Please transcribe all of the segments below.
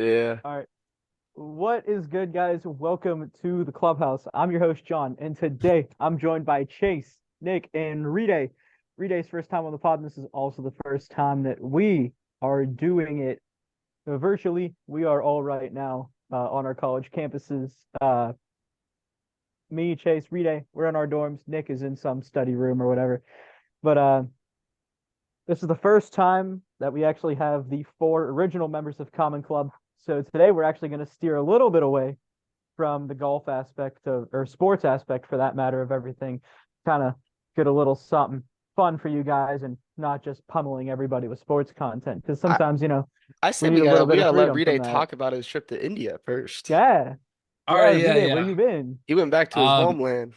Yeah. All right. What is good, guys? Welcome to the Clubhouse. I'm your host, John, and today I'm joined by Chase, Nick, and Ride. Ride's first time on the pod, and this is also the first time that we are doing it virtually. We are all right now on our college campuses. Me, Chase, Ride, we're in our dorms. Nick is in some study room or whatever. But this is the first time that we actually have the four original members of Common Club. So today we're actually going to steer a little bit away from the golf aspect of, or sports aspect for that matter of everything. Kind of get a little something fun for you guys and not just pummeling everybody with sports content. Because I sometimes, I we say need a little we bit of gotta let freedom from Rene that. talk about his trip to India first. Yeah. All Yeah, right, yeah, Rita, where yeah. you been? He went back to his Um, homeland.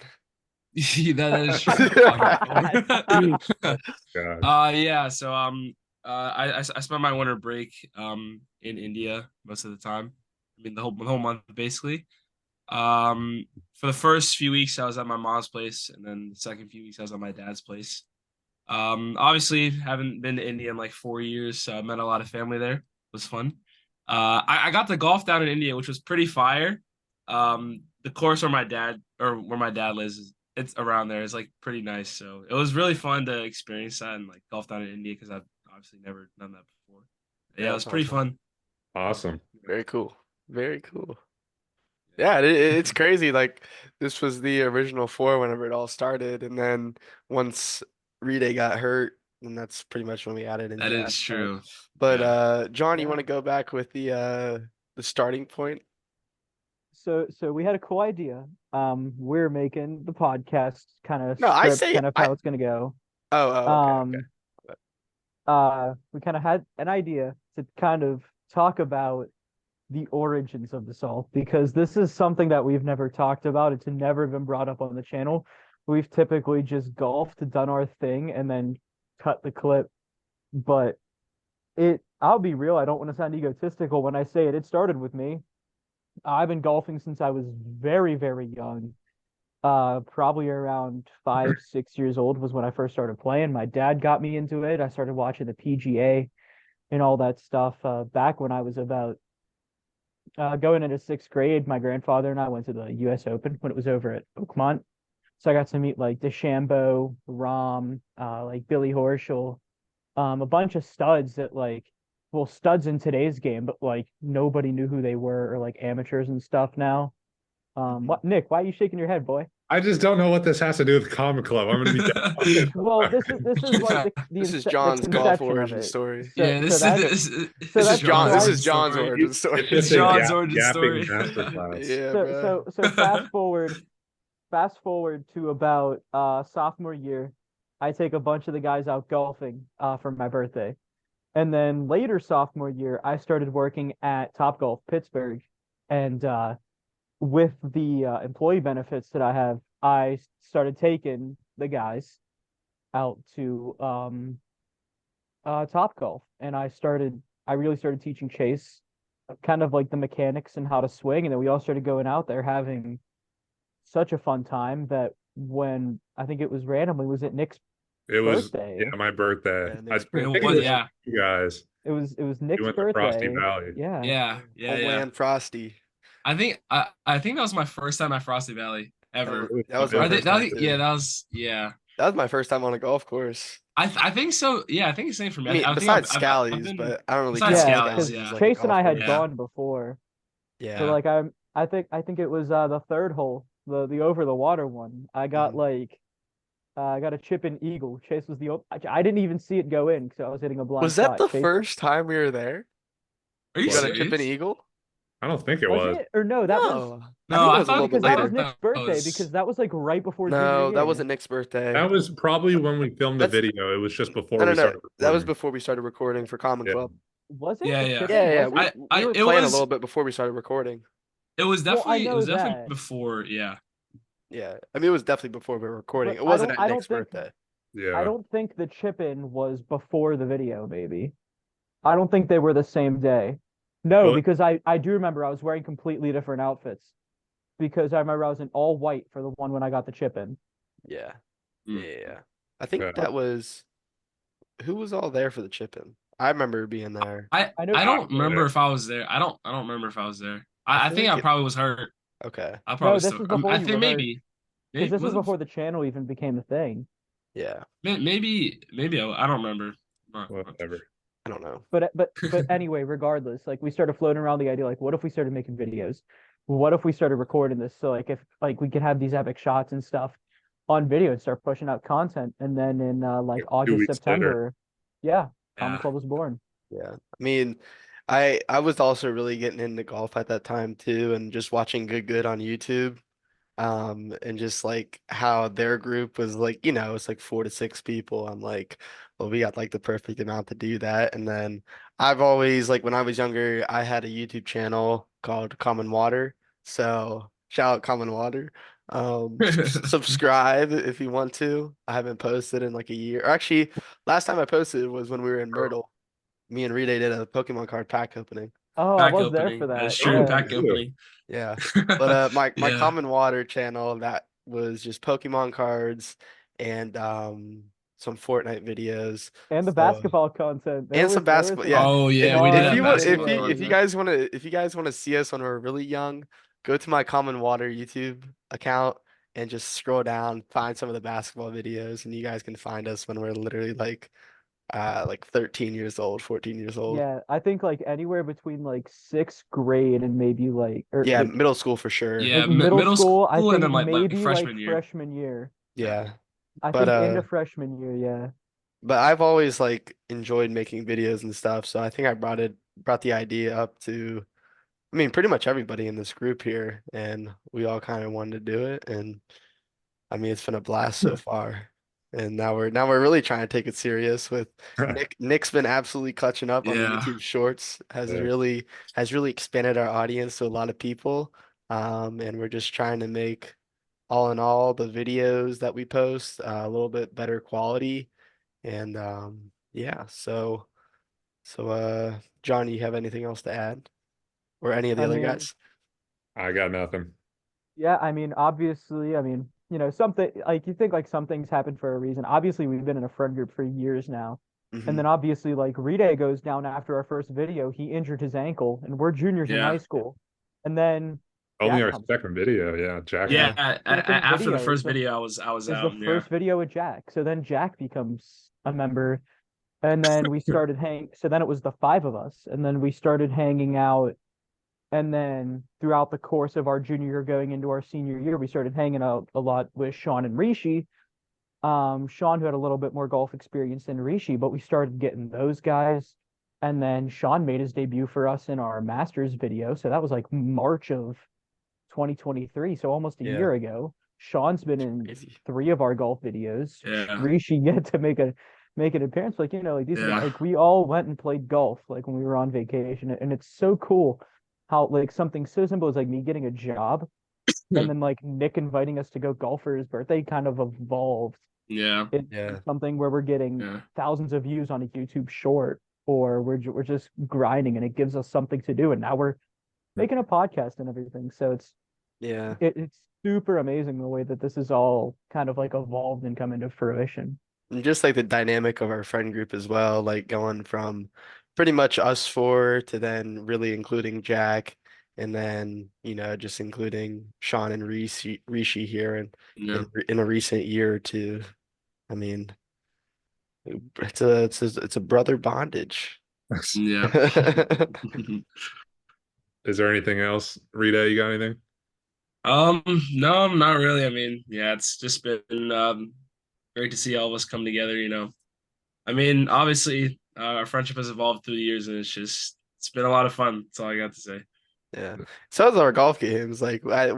that is true. Gosh. Yeah. So I spent my winter break in India most of the time. I mean the whole month basically. For the first few weeks I was at my mom's place, and then the second few weeks I was at my dad's place. Obviously haven't been to India in like 4 years, so I met a lot of family there. It was fun. I got to golf down in India, which was pretty fire. The course where my dad lives it's around there. It's like pretty nice. So it was really fun to experience that and like golf down in India because I've obviously never done that before. Yeah, Yeah, it was that's pretty awesome. fun. Awesome. Very cool. Very cool. Yeah, it's crazy. Like this was the original four whenever it all started, and then once Rita got hurt, and that's pretty much when we added in That Jack. is true. But Yeah. John, you Yeah. want to go back with the starting point? So we had a cool idea. We're making the podcast kind of No, I script, say kind of I. how it's gonna go. Okay, Um, okay. we kind of had an idea to kind of talk about the origins of the salt because this is something that we've never talked about. It's never been brought up on the channel. We've typically just golfed, done our thing, and then cut the clip. But I'll be real, I don't want to sound egotistical when I say it. It started with me. I've been golfing since I was very, very young. Probably around 5, 6 years old was when I first started playing. My dad got me into it. I started watching the PGA and all that stuff back when I was about going into sixth grade. My grandfather and I went to the U.S. Open when it was over at Oakmont. So I got to meet like DeChambeau, Rahm, like Billy Horschel, a bunch of studs that well, studs in today's game, but like nobody knew who they were or like amateurs and stuff now. What, Nick? Why are you shaking your head, boy? I just don't know what this has to do with Comic Club. I'm going to be dead. Well, this is like This is the John's golf conception of origin it. story. So Yeah, so this that's is so This is that's John. so This I is John's story. origin story. It's It's just a John's origin gapping story. masterclass. Yeah, so bro. so so fast forward to about sophomore year. I take a bunch of the guys out golfing for my birthday. And then later sophomore year, I started working at Top Golf Pittsburgh. And with the employee benefits that I have, I started taking the guys out to Top Golf. And I really started teaching Chase kind of like the mechanics and how to swing. And then we all started going out there having such a fun time that when I think it was randomly, was it Nick's It was, birthday? yeah, my birthday. Yeah, I Nick's think It it was, birthday. was yeah, you guys. It was You Nick's went to Frosty birthday. Valley. Yeah. yeah. Homeland Frosty. I think that was my first time at Frosty Valley That was ever. It was that fun. was It my Or was they, first that time was, fun. yeah, too. that was yeah. That was my first time on a golf course. I think so. Yeah, I think it's same for me. I mean, I think besides I've Scally's, been but I don't really besides count Yeah, Scally's. because Scally's as Yeah, like a Chase and golf I had course. yeah, gone before. So Yeah. like I think it was the third hole, the over the water one. Mhm. I got a chip in eagle. Chase was I didn't even see it go in because I was hitting a blind Was that shot. the Chase, first time we were there? Are you You Was got a it? chip in serious? Eagle? I don't think it was was. it or no? That was No. I No, think that I was a little thought bit because that was later. Nick's that birthday because was. that was like right before junior No, that year. wasn't Nick's birthday. That was probably when we filmed the That's video. It was just before no, we no. started That was recording. before we started recording for Common Yeah. Club. Was it? Yeah, The yeah. chipping Yeah, yeah. was it? We were It playing a little was. bit before we started recording. It was Well, I definitely. It know was definitely that, before. Yeah. Yeah. I mean, it was definitely before we were recording. but It wasn't at I Nick's don't think birthday. I Yeah. don't think the chip in was before the video. Maybe I don't think they were the same day. No, Well, because I do remember I was wearing completely different outfits because I remember I was in all white for the one when I got the chip in. Yeah. Mm. Yeah. I think yeah. But that was who was all there for the chip in? I remember being there. I know. I I don't was remember there. if I was there. I don't remember if I was there. I I feel think like I it. probably was hurt. Okay. I No, probably this still. was before I you think were hurt, maybe. because Maybe this was was it? before the channel even became a thing. Yeah. Maybe I don't remember. Not too Whatever. I don't know. But sure. anyway, regardless, like we started floating around the idea, like, what if we started making videos? What if we started recording this? So like if like we could have these epic shots and stuff on video and start pushing out content. And then in like Like 2 August, weeks later. September, yeah, Common Yeah. Club was born. Yeah. I mean, I was also really getting into golf at that time too, and just watching Good on YouTube. And just like how their group was like, it's like 4 to 6 people. I'm like, well, we got like the perfect amount to do that. And then I've always like when I was younger, I had a YouTube channel called Common Water. So shout out Common Water. Subscribe if you want to. I haven't posted in like a year. Or actually, last time I posted was when we were in Myrtle. Me and Rita did a Pokemon card pack opening. Oh, I Pack was there for opening. That's that. true. Oh, Yeah. Pack ew. opening. Yeah. But my Yeah. Common Water channel that was just Pokemon cards and some Fortnite videos. And the So basketball content. There and some was there was basketball. some Yeah. Oh yeah, we did If have fun you want basketball if you content. videos. guys want to see us when we're really young, go to my Common Water YouTube account and just scroll down, find some of the basketball videos, and you guys can find us when we're literally like 13 years old, 14 years old. Yeah, I think like anywhere between like sixth grade and maybe like or Yeah, middle school for sure. Yeah, middle middle school, I school and think then like maybe like freshman year. freshman year. Yeah. Yeah. I But think into freshman year, yeah. I've always like enjoyed making videos and stuff, so I think I brought the idea up to I mean pretty much everybody in this group here and we all kind of wanted to do it and I mean it's been a blast so far. And now we're really trying to take it serious with Nick's been absolutely clutching up on the Yeah. YouTube Shorts, Yeah. has really expanded our audience to a lot of people. And we're just trying to make all in all the videos that we post a little bit better quality. And yeah, so John, you have anything else to add? Or any of the I other mean, guys? I got nothing. yeah, I mean, obviously, I mean, something like you think like some things happen for a reason. Obviously, we've been in a friend group for years now. And Hmm. then obviously like Ride goes down after our first video. He injured his ankle and we're juniors in high Yeah. school. And then Only Jack our comes. second video. Yeah, Jack. Yeah. Yeah. Second After the video first video, I was is the out. Yeah. first video with Jack. So then Jack becomes a member. And then we started hang so then it was the five of us. And then we started hanging out. And then throughout the course of our junior year going into our senior year, we started hanging out a lot with Sean and Rishi. Sean, who had a little bit more golf experience than Rishi, but we started getting those guys. And then Sean made his debut for us in our Masters video. So that was like March of 2023. So almost a Yeah. year ago. Sean's been It's in crazy. three of our golf videos. Yeah. Rishi yet to make an appearance. Like, like these Yeah. like we all went and played golf like when we were on vacation. And it's so cool how like something so simple as like me getting a job and then like Nick inviting us to go golf for his birthday kind of evolved Yeah. into Yeah. something where we're getting Yeah. thousands of views on a YouTube short, or we're just grinding and it gives us something to do. And now we're making a podcast and everything. So Yeah. it's super amazing the way that this is all kind of like evolved and come into fruition. And just like the dynamic of our friend group as well, like going from pretty much us four to then really including Jack and then, just including Sean and Rishi here and Yeah. in a recent year or two. I mean, it's a brother bondage. Yeah. Is there anything else? Rita, you got anything? Um, no, not really. I mean, yeah, it's just been great to see all of us come together, I mean, obviously, our friendship has evolved through the years, and it's been a lot of fun. That's all I got to say. Yeah. So as our golf games, like Yeah.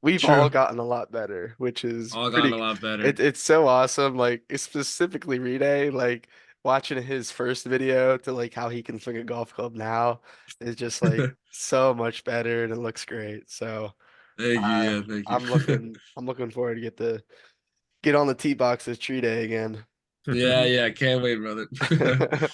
we've all True. gotten a lot better, which is All gotten a pretty lot better. it's so awesome. Like it's specifically Rene, like watching his first video to like how he can swing a golf club now is just like Thank so much better and it looks great. So you. uh, Yeah, thank you. I'm looking forward to get on the tee box as tree day again. Yeah, yeah, can't wait, brother.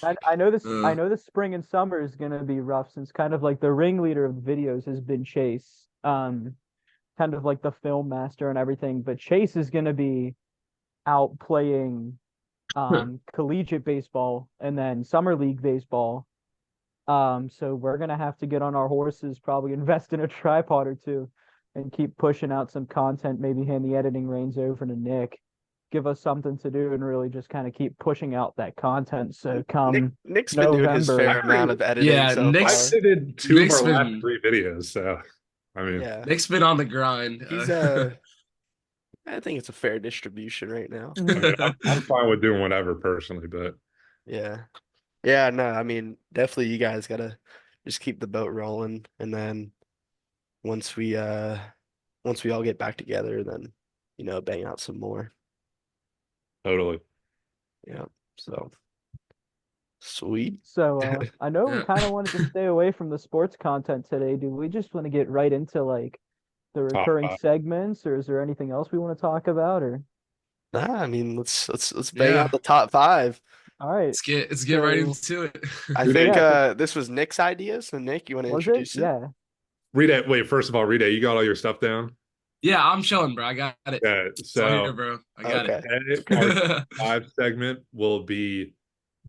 And I know this I Uh, know the spring and summer is gonna be rough since kind of like the ringleader of the videos has been Chase. Kind of like the film master and everything, but Chase is gonna be out playing collegiate baseball, and then summer league baseball. So we're gonna have to get on our horses, probably invest in a tripod or two, and keep pushing out some content. Maybe hand the editing reins over to Nick, give us something to do, and really just kind of keep pushing out that content. So come Nick's been doing his November, fair amount of editing Yeah, so I far. edited two of Nick's our last been 3 videos, so I mean, Yeah, Nick's been on the grind. he's I think it's a fair distribution right now. I mean, I'm fine with doing whatever personally, but Yeah. Yeah, no, I mean, definitely you guys gotta just keep the boat rolling, and then once we uh once we all get back together, then bang out some more. totally. Yeah. So sweet. So I know we Yeah. kind of wanted to stay away from the sports content today. Do we just want to get right into like the Top recurring 5. segments, or is there anything else we want to talk about? Or Nah, I mean, let's bang out Yeah. the top five. all right, Let's get right so into it. I Rita, think yeah, so this was Nick's idea, so Nick, you want to was it? introduce it? Yeah. Rita, wait, first of all, Rita, you got all your stuff down? Yeah, I'm chilling, bro. I got it. Yeah, It's all here, so bro. I got Okay. our it. 5 segment will be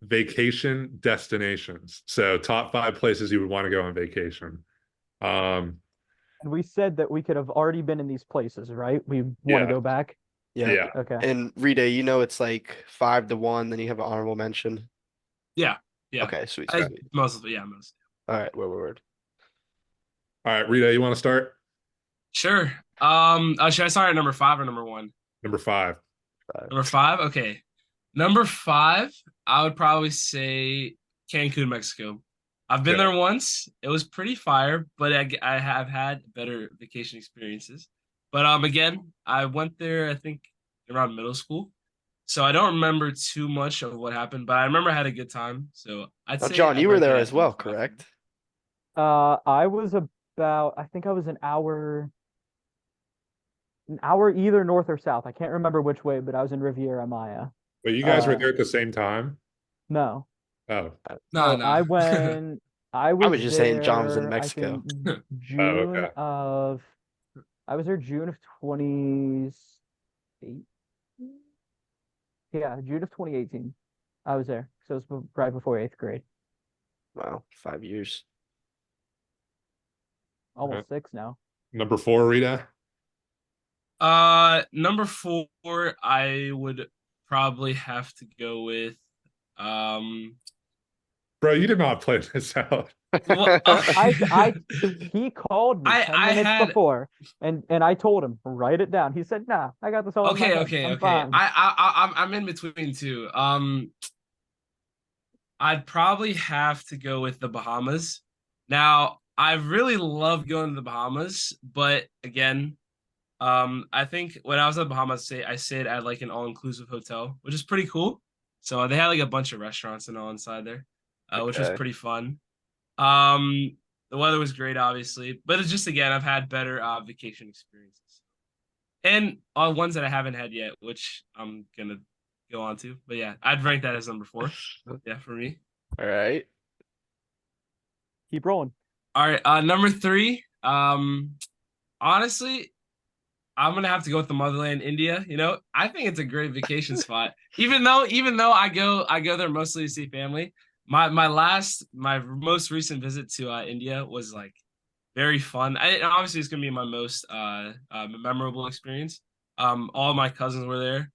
vacation destinations. So top 5 places you would want to go on vacation. Um, And we said that we could have already been in these places, right? We want to yeah, go back. Yep. yeah. Okay. And Rita, it's like 5-1, then you have an honorable mention. Yeah, yeah. Okay, sweet, I sweet, sweet. most of it, yeah, most. All right, word. All right, Rita, you want to start? Sure. Should I start at number 5 or number 1? Number 5. Number 5? Okay. Number 5, I would probably say Cancun, Mexico. I've been Okay. there once. It was pretty fire, but I have had better vacation experiences. But again, I went there, I think, around middle school. So I don't remember too much of what happened, but I remember I had a good time. So I'd Now, say John, I'd you were rank it there at as number well, 5. correct? I was I think I was an hour either north or south. I can't remember which way, but I was in Riviera Maya. But you guys were Uh, there at the same time? no. Oh, Nah, So nah. I I was was just saying John was in there, I Mexico. think oh, June okay. of, I was there June of 2018. Yeah, June of 2018. I was there. So it was right before eighth grade. Wow, 5 years. Okay. Almost six now. Number 4, Rita. Number 4, I would probably have to go with um Bro, you did not play this out. well, He called me 10 I minutes had before and I told him, write it down. He said, nah, I got this all in my head. I'm okay. fine. I'm in between two. I'd probably have to go with the Bahamas. Now, I really love going to the Bahamas, but again, I think when I was in the Bahamas, I stayed at like an all-inclusive hotel, which is pretty cool. So they had like a bunch of restaurants and all inside there, which was Okay. pretty fun. Um, the weather was great, obviously, but it's just again, I've had better vacation experiences and ones that I haven't had yet, which I'm gonna go on to. But yeah, I'd rank that as number 4. Yeah, for me. All right. Keep rolling. All right, number 3. Honestly, I'm gonna have to go with the motherland, India. I think it's a great vacation spot. Even though I go there mostly to see family. My most recent visit to India was like very fun. Obviously it's gonna be my most memorable experience. All my cousins were there.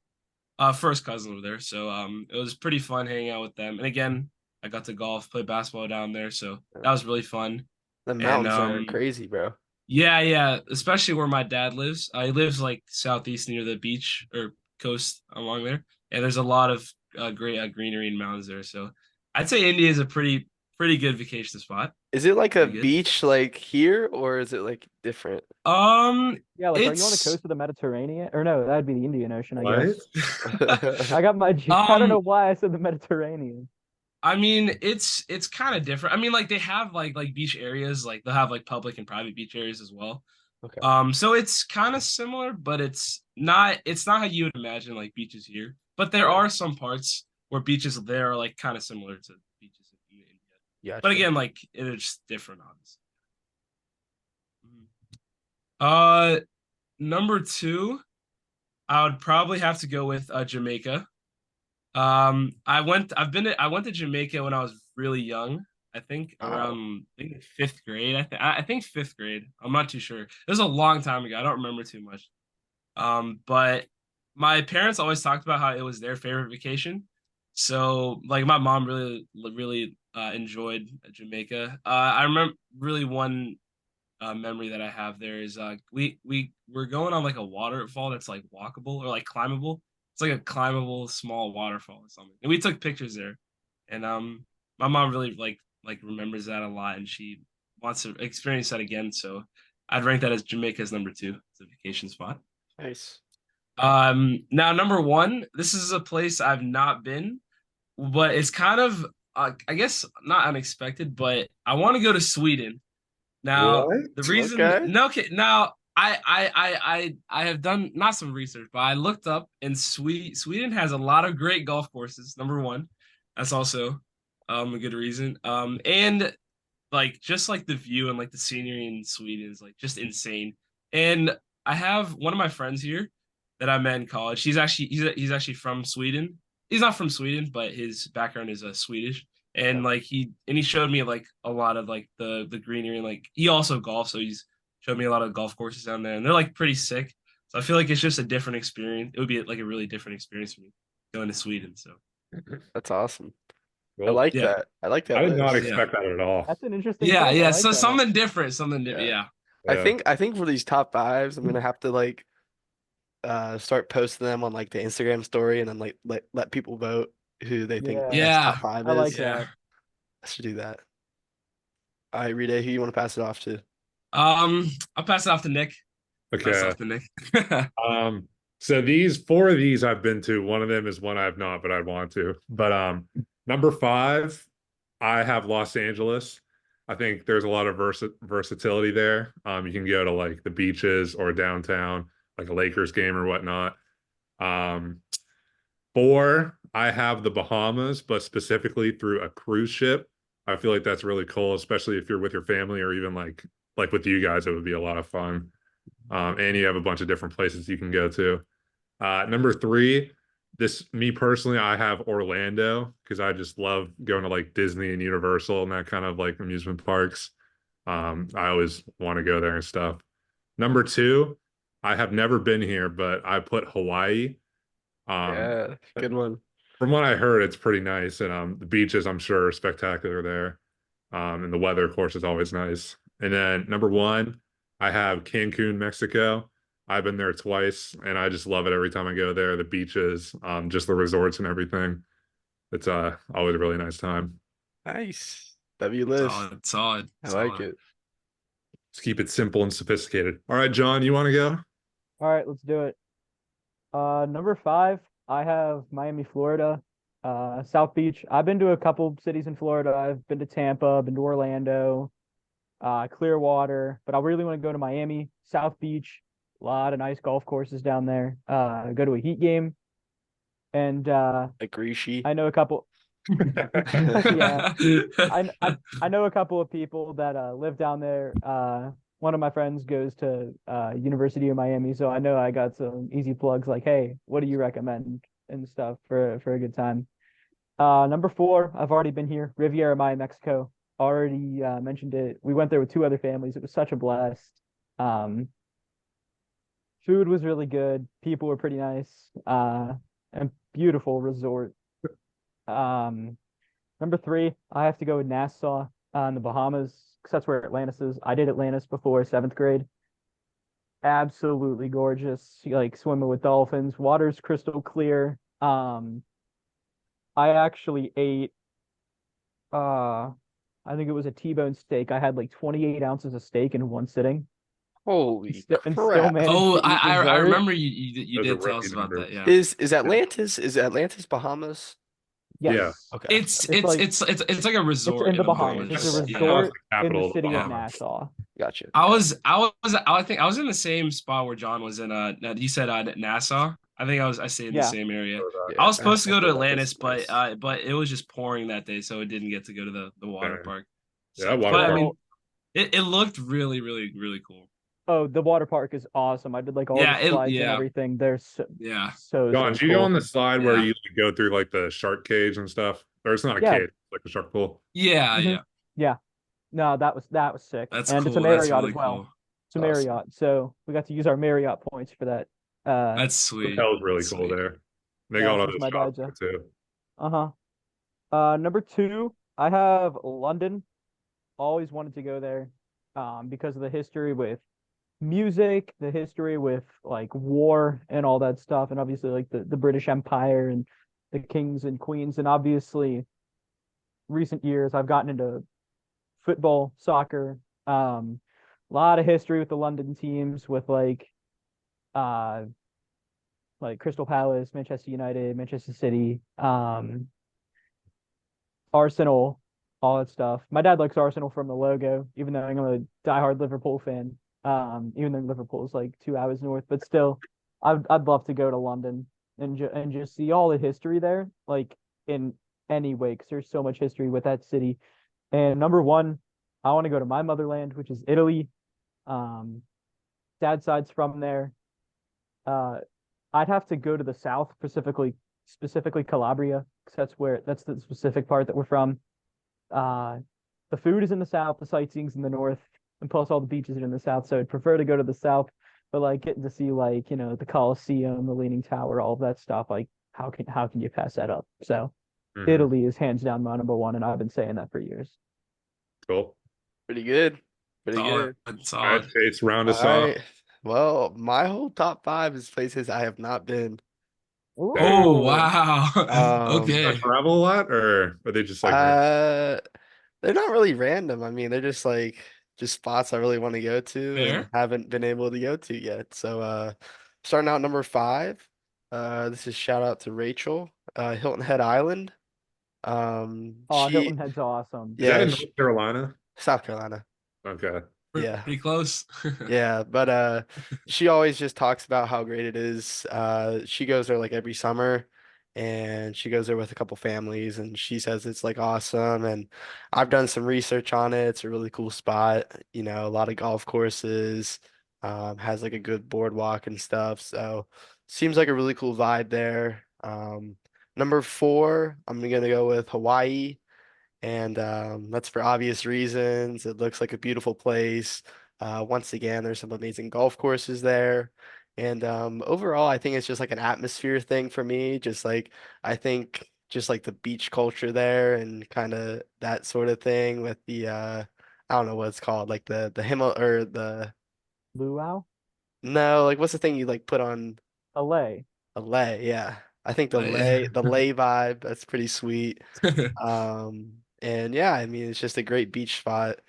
First cousins were there, so it was pretty fun hanging out with them. And again, I got to golf, play basketball down there, so that was really fun. The And mountains are crazy, bro. yeah, especially where my dad lives. He lives like southeast near the beach or coast along there, and there's a lot of great greenery and mountains there. So I'd say India is a pretty good vacation spot. Is it like a Pretty good. beach like here, or is it like different? Yeah, like, are you on the It's coast of the Mediterranean? Or no, that'd be the Indian Ocean, I What? guess. I got my, I don't know why I said the Mediterranean. I mean, it's kind of different. I mean, like they have like beach areas, like they'll have like public and private beach areas as well. Okay. So it's kind of similar, but it's not how you would imagine like beaches here. But there Yeah. are some parts where beaches there are like kind of similar to beaches in India. But Gotcha. again, like it's just different, obviously. Uh, Number 2, I would probably have to go with Jamaica. I went to Jamaica when I was really young. I think Oh, around fifth grade. I think fifth grade. I'm not too sure. It was a long time ago. I don't remember too much. But my parents always talked about how it was their favorite vacation. So like my mom really enjoyed Jamaica. I remember really one memory that I have there is we were going on like a waterfall that's like walkable or like climbable. It's like a climbable small waterfall or something. And we took pictures there. And my mom really like remembers that a lot and she wants to experience that again. So I'd rank that as Jamaica's number two. It's a vacation spot. nice. Now number one, this is a place I've not been, but it's kind of I guess not unexpected, but I want to go to Sweden. Now, What? the reason Okay. no okay, now I have done not some research, but I looked up and Sweden has a lot of great golf courses, number one. That's also a good reason. And like just like the view and like the scenery in Sweden is like just insane. And I have one of my friends here that I met in college. He's actually from Sweden. He's not from Sweden, but his background is Swedish. And like he showed me like a lot of like the greenery and like he also golfs, so he's showed me a lot of golf courses down there, and they're like pretty sick. So I feel like it's just a different experience. It would be like a really different experience for me going to Sweden. So That's awesome. I Well, like yeah, that. I like I that did not list. yeah, expect that at all. That's an interesting yeah, take. I yeah. like So that. something different, something different. Yeah. Yeah. Yeah. I think for these top fives, I'm gonna have to like start posting them on like the Instagram story and then like let people vote who they think the Yeah, best top Yeah, five I like is. yeah. that. I should do that. All right, Rita, who you want to pass it off to? I'll pass it off to Nick. Pass it Okay. off to Nick. Um, so these four of these I've been to. One of them is one I've not, but I want to. But number five, I have Los Angeles. I think there's a lot of versatility there. You can go to like the beaches or downtown, like a Lakers game or whatnot. Um, four, I have the Bahamas, but specifically through a cruise ship. I feel like that's really cool, especially if you're with your family or even like with you guys, it would be a lot of fun. And you have a bunch of different places you can go to. Number three, this me personally, I have Orlando because I just love going to like Disney and Universal and that kind of like amusement parks. I always want to go there and stuff. Number two, I have never been here, but I put Hawaii. Um, Yeah, good one. from what I heard, it's pretty nice, and the beaches I'm sure are spectacular there. And the weather, of course, is always nice. And then number one, I have Cancun, Mexico. I've been there twice, and I just love it every time I go there. The beaches, just the resorts and everything. It's always a really nice time. Nice. W list. Solid, solid, I like solid. it. Let's keep it simple and sophisticated. All right, John, you want to go? All right, let's do it. Number five, I have Miami, Florida, South Beach. I've been to a couple cities in Florida. I've been to Tampa, been to Orlando, Clearwater, but I really want to go to Miami, South Beach. A lot of nice golf courses down there. Go to a Heat game, and Like Rishi. I know a couple. Yeah, I, I I know a couple of people that live down there. One of my friends goes to University of Miami, so I know I got some easy plugs like, hey, what do you recommend and stuff for a good time. Number four, I've already been here, Riviera Maya, Mexico. Already mentioned it. We went there with two other families. It was such a blast. Um, Food was really good. People were pretty nice. And beautiful resort. Um, Number three, I have to go with Nassau in the Bahamas because that's where Atlantis is. I did Atlantis before seventh grade. Absolutely gorgeous. You like swimming with dolphins. Water's crystal clear. I actually ate uh I think it was a T-bone steak. I had like 28 ounces of steak in one sitting Holy and still crap. managed Oh, to eat I dessert. remember you Those are did tell us rookie about that. numbers. Yeah. Is Atlantis Bahamas? Yeah. Yes. Okay. It's It's it's like it's it's it's like a it's resort in in the the Bahamas. It's a Bahamas. That's Yeah. the resort in the capital of the city of Yeah. Bahamas. Nassau. Gotcha. I think I was in the same spot where John was in you said Nassau. I think I stayed in the Yeah. same area. I Yeah, was supposed to I go to heard Atlantis Atlantis, is nice. but it was just pouring that day, so it didn't get to go to the water Dang. park. Yeah, So water but I park. Well, mean it looked really, really, really cool. Oh, the water park is awesome. I did like all the Yeah, slides and yeah, everything. They're so yeah, John, so did you go on cool. the slide where yeah, you go through like the shark cage and stuff? Or it's not a Yeah. cage, it's like a shark pool. yeah, hmm yeah. Yeah. No, that was sick. That's And it's a cool. That's Marriott as really well. cool. It's a Awesome. Marriott. So we got to use our Marriott points for that. That's sweet. Hotel's really That's cool sweet. there. They Yeah, got all since those my shops dad's a there too. uh-huh. Number two, I have London. Always wanted to go there because of the history with music, the history with like war and all that stuff, and obviously like the British Empire and the kings and queens, and obviously recent years I've gotten into football, soccer, a lot of history with the London teams with uh like Crystal Palace, Manchester United, Manchester City, Arsenal, all that stuff. My dad likes Arsenal from the logo, even though I'm a diehard Liverpool fan. Even though Liverpool is like 2 hours north, but still, I'd love to go to London and just see all the history there, like in any way, because there's so much history with that city. And number one, I want to go to my motherland, which is Italy. Um, Dad's side's from there. Uh, I'd have to go to the south, specifically Calabria, because that's the specific part that we're from. Uh, the food is in the south, the sightseeing's in the north, and plus all the beaches are in the south. So I'd prefer to go to the south, but like getting to see like the Colosseum, the Leaning Tower, all of that stuff. Like how can you pass that up? So Hmm. Italy is hands down my number one, and I've been saying that for years. Cool. Pretty good. Pretty Solid, good. All right, solid. Chase, round All us off. right. Well, my whole top five is places I have not been. Dang. Oh Ooh, wow. Um, You Okay. guys travel a lot, or are they just like uh, they're not really random. I mean, they're just like just spots I really want to go to and Fair. haven't been able to go to yet. So, starting out number five, this is shout out to Rachel, Hilton Head Island. oh, Hilton Head's awesome. is that Yeah, in North Carolina? South Carolina. Okay. Yeah. Pretty close. Yeah, but she always just talks about how great it is. She goes there like every summer and she goes there with a couple families and she says it's like awesome and I've done some research on it. It's a really cool spot, a lot of golf courses, has like a good boardwalk and stuff. So seems like a really cool vibe there. Number four, I'm gonna go with Hawaii. And that's for obvious reasons. It looks like a beautiful place. Once again, there's some amazing golf courses there. And overall, I think it's just like an atmosphere thing for me. Just like I think just like the beach culture there and kind of that sort of thing with the I don't know what it's called, like the Himal or the Luau, no, like what's the thing you like put on LA. a lay? Yeah. I think Like, the lay vibe, that's pretty sweet. And yeah, I mean, it's just a great beach spot.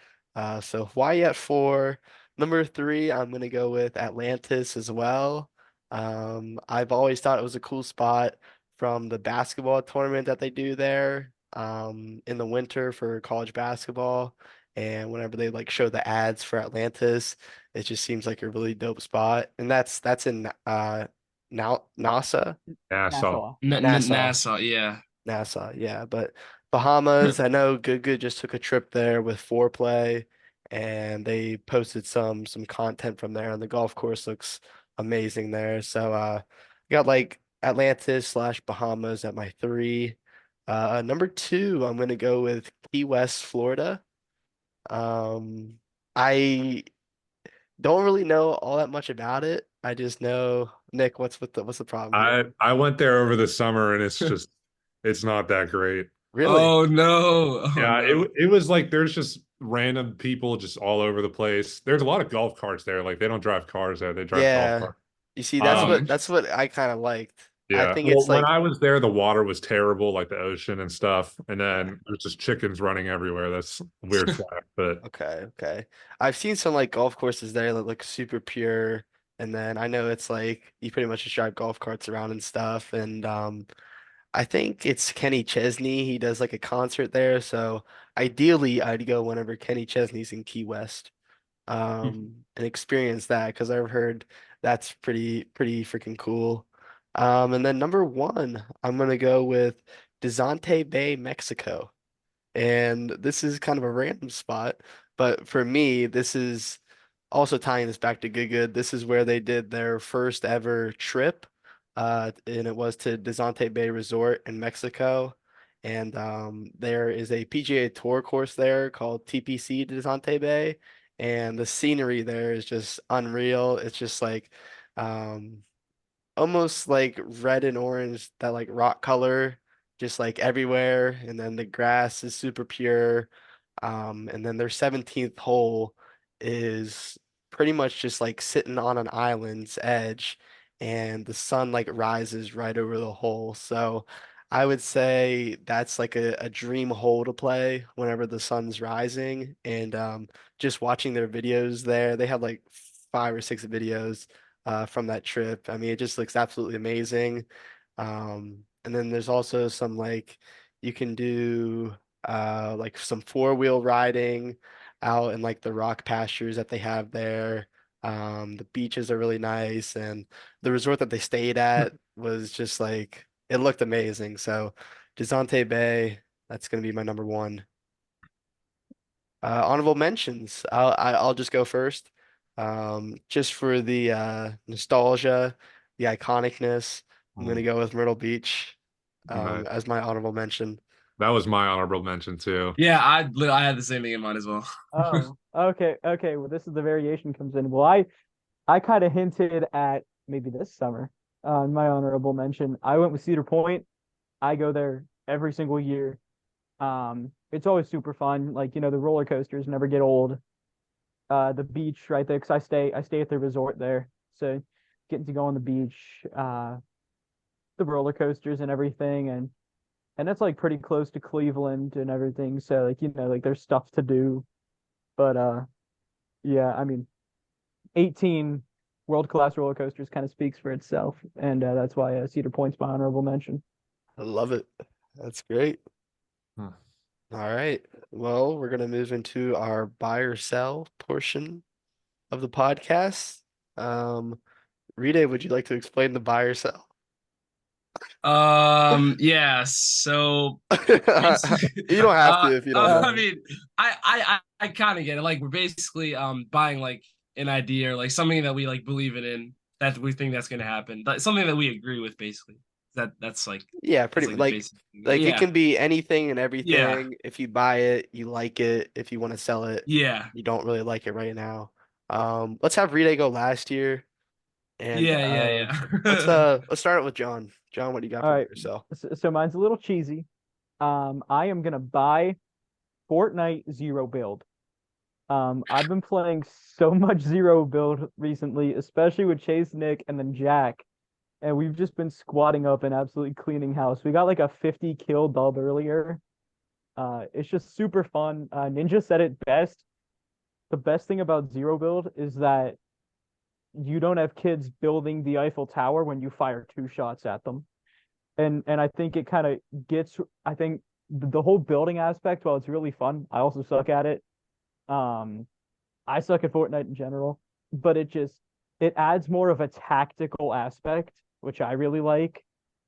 So Hawaii at four. Number three, I'm gonna go with Atlantis as well. I've always thought it was a cool spot from the basketball tournament that they do there, in the winter for college basketball. And whenever they like show the ads for Atlantis, it just seems like a really dope spot. And that's in now NASA, Nassau. Nassau. Nassau. NASA, yeah. Nassau, yeah. But Bahamas, I know Good Good just took a trip there with Foreplay and they posted some content from there and the golf course looks amazing there. So got like Atlantis slash Bahamas at my three. Number two, I'm gonna go with Key West, Florida. Um I don't really know all that much about it. I just know Nick, what's the problem here? I went there over the summer and it's not that great. Really? Oh no. Oh Yeah, no. it was like there's just random people just all over the place. There's a lot of golf carts there. Like they don't drive cars there, they drive golf Yeah. carts. You see, Oh, that's what I kind of liked. I Yeah. think Well, it's when like, I was there, the water was terrible, like the ocean and stuff. And then there's just chickens running everywhere. That's a weird fact, but okay, okay. I've seen some like golf courses there that look super pure. And then I know it's like you pretty much just drive golf carts around and stuff. And I think it's Kenny Chesney. He does like a concert there. So ideally I'd go whenever Kenny Chesney's in Key West. And experience that because I've heard that's pretty freaking cool. And then number one, I'm gonna go with Dezante Bay, Mexico. And this is kind of a random spot, but for me, this is also tying this back to Good Good, this is where they did their first ever trip, and it was to Desante Bay Resort in Mexico. And there is a PGA Tour course there called TPC Desante Bay, and the scenery there is just unreal. It's just like um, almost like red and orange, that like rock color, just like everywhere. And then the grass is super pure. And then their 17th hole is pretty much just like sitting on an island's edge, and the sun like rises right over the hole. So I would say that's like a dream hole to play whenever the sun's rising. And just watching their videos there, they had like 5 or 6 videos from that trip. I mean, it just looks absolutely amazing. And then there's also some like you can do like some four-wheel riding out in like the rock pastures that they have there. The beaches are really nice, and the resort that they stayed at was just like it looked amazing. So, Desante Bay, that's gonna be my number one. Honorable mentions. I'll just go first. Just for the nostalgia, the iconicness, I'm gonna Mm, go with Myrtle Beach nice. as my honorable mention. That was my honorable mention too. Yeah, I had the same thing in mind as well. Oh, okay, okay. Well, this is the variation comes in. Well, I kind of hinted at maybe this summer. My honorable mention. I went with Cedar Point. I go there every single year. It's always super fun. Like, the roller coasters never get old. The beach right there, because I stay at the resort there. So getting to go on the beach, the roller coasters and everything, and it's like pretty close to Cleveland and everything. So like, like there's stuff to do. But yeah, I mean, 18 world-class roller coasters kind of speaks for itself, and that's why Cedar Point's my honorable mention. I love it. That's great. Hmm. All right. Well, we're gonna move into our buy or sell portion of the podcast. Um, Rita, would you like to explain the buy or sell? Yeah, so basically, You don't have to if you don't Uh, I know. mean, I kind of get it. Like we're basically buying like an idea or like something that we like believe in that we think that's gonna happen. Something that we agree with, basically. That's like Yeah, that's pretty like the like basic thing. like it Yeah, can be anything and yeah, everything. If you buy it, you like it. If you want to sell it, yeah, you don't really like it right now. Let's have Rita go last year, and yeah. let's start it with John. John, what do you got all for buy right. or sell? So mine's a little cheesy. I am gonna buy Fortnite Zero Build. I've been playing so much Zero Build recently, especially with Chase, Nick, and then Jack, and we've just been squatting up and absolutely cleaning house. We got like a 50 kill dub earlier. It's just super fun. Ninja said it best. The best thing about Zero Build is that you don't have kids building the Eiffel Tower when you fire 2 shots at them. And I think it kind of gets I think the whole building aspect, while it's really fun, I also suck at it. Um, I suck at Fortnite in general, but it adds more of a tactical aspect, which I really like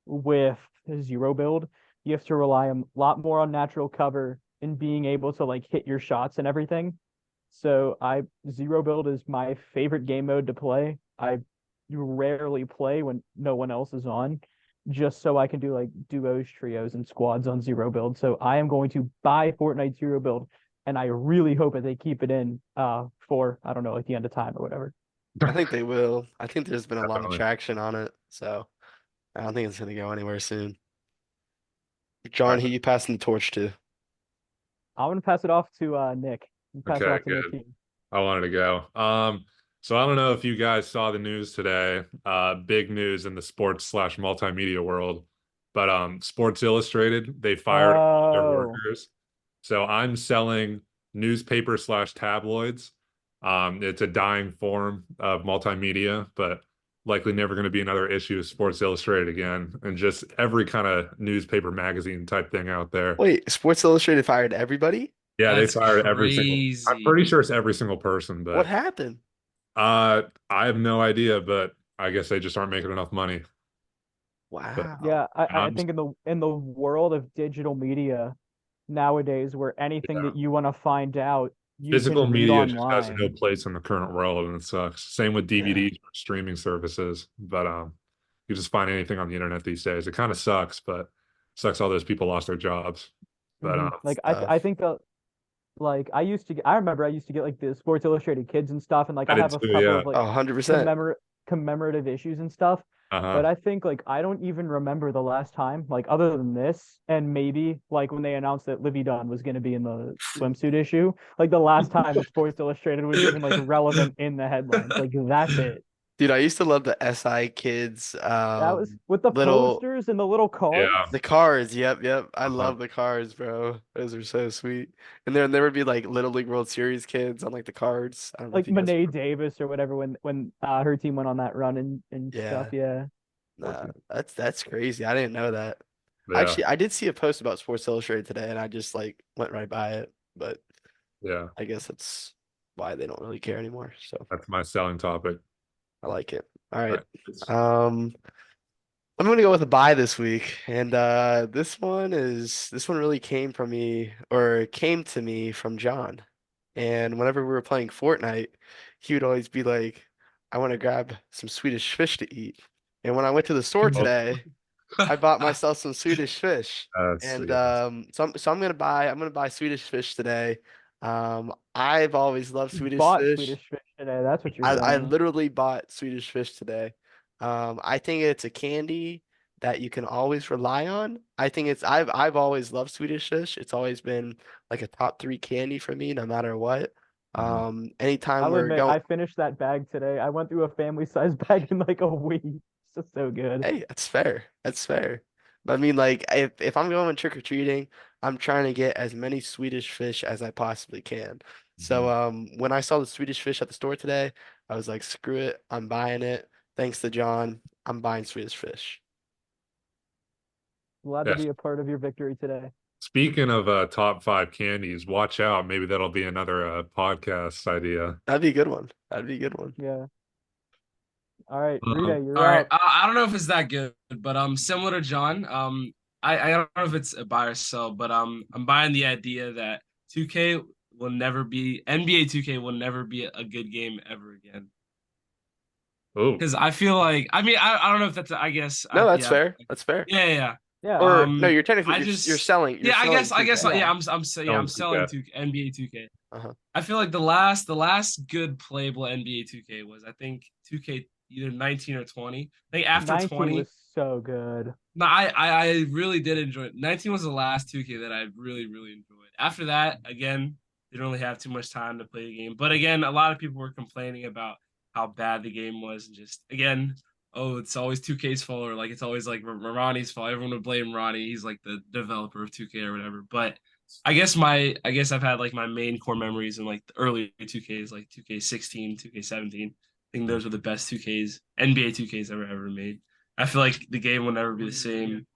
with Zero Build. You have to rely a lot more on natural cover and being able to like hit your shots and everything. So I Zero Build is my favorite game mode to play. I rarely play when no one else is on, just so I can do like duos, trios, and squads on Zero Build. So I am going to buy Fortnite Zero Build, and I really hope that they keep it in for I don't know, like the end of time or whatever. I think they will. I think there's been a lot of Definitely. traction on it, so I don't think it's gonna go anywhere soon. All John, right. who you passing the torch to? I'm gonna pass it off to Nick. Pass it Okay, off to Nick good. here. I wanted to go. So I don't know if you guys saw the news today. Big news in the sports slash multimedia world. But Sports Illustrated, they fired all their Oh, workers. So I'm selling newspaper slash tabloids. It's a dying form of multimedia, but likely never going to be another issue of Sports Illustrated again. And just every kind of newspaper magazine type thing out there. Wait, Sports Illustrated fired everybody? Yeah, they That's fired every single. I'm crazy. pretty sure it's every single person, What but happened? I have no idea, but I guess they just aren't making enough money. But Wow. yeah. I I'm think in the world of digital media nowadays, where anything yeah, that you want to find out you Physical can read media just has no online. place in the current world, and it sucks. Same with Yeah. DVDs or streaming services. But you just find anything on the internet these days. It kind of sucks, but sucks all those people lost their jobs. But Like I Stuff. think like I remember I used to get like the Sports Illustrated Kids and stuff, and like I I did have a too. couple Yeah. of like 100%. commemorative issues and stuff. Uh-huh. But I think like I don't even remember the last time, like other than this, and maybe like when they announced that Livy Dunn was going to be in the swimsuit issue, like the last time Sports Illustrated was even like relevant in the headlines. Like that's it. Dude, I used to love the SI Kids That was with the little posters and the little cards. Yeah. the cars. Yep, yep. I Uh-huh. love the cars, bro. Those are so sweet. And there would be like Little League World Series kids on like the cards. I don't know if Like you guys Monet remember. Davis or whatever when her team went on that run and stuff. Yeah. Yeah. Nah, that's crazy. I didn't know that. Yeah. Actually, I did see a post about Sports Illustrated today and I just like went right by it, but Yeah. I guess that's why they don't really care anymore. So That's my selling topic. I like it. All All right. right. Um, I'm gonna go with a buy this week, and this one really came from me or came to me from John. And whenever we were playing Fortnite, he would always be like, "I want to grab some Swedish fish to eat." And when I went to the store Oh, today, I bought myself some Swedish fish, and yes. I'm gonna buy Swedish fish today. I've always loved You Swedish bought fish. Swedish fish today. That's what you're I saying. literally bought Swedish fish today. I think it's a candy that you can always rely on. I've always loved Swedish fish. It's always been like a top three candy for me, no matter what. Mhm. Anytime I'll we're admit, going, I finished that bag today. I went through a family size bag in like a week. It's just so good. hey, that's fair. That's fair. But I mean, like, if I'm going trick or treating, I'm trying to get as many Swedish fish as I possibly can. So, Mhm. when I saw the Swedish fish at the store today, I was like, screw it, I'm buying it. Thanks to John, I'm buying Swedish fish. Glad to Yes. be a part of your victory today. Speaking of top five candies, watch out. Maybe that'll be another podcast idea. That'd be a good one. That'd be a good one. Yeah. All right, Rita, All you're right. up. I don't know if it's that good, but similar to John, I don't know if it's a buy or sell, but I'm buying the idea that 2K will never be NBA 2K will never be a good game ever again. Oh, Because I feel like I don't know if that's I guess No, I that's yeah fair. That's fair. yeah yeah. Yeah. Or no, you're technically I you're just selling yeah I 2K. guess Yeah. I'm don't selling forget. to NBA 2K. Uh-huh. I feel like the last good playable NBA 2K was I think 2K either 19 or 20. I think after 19 20, was so good. no, I really did enjoy it. 19 was the last 2K that I really enjoyed. After that, again, didn't really have too much time to play the game. But again, a lot of people were complaining about how bad the game was, and just again, oh, it's always 2K's fault, or like it's always like Ronnie's fault. Everyone would blame Ronnie. He's like the developer of 2K or whatever. But I guess I've had like my main core memories in like the early 2Ks, like 2K16, 2K17. I think those were the best 2Ks, NBA 2Ks ever made. I feel like the game will never be the same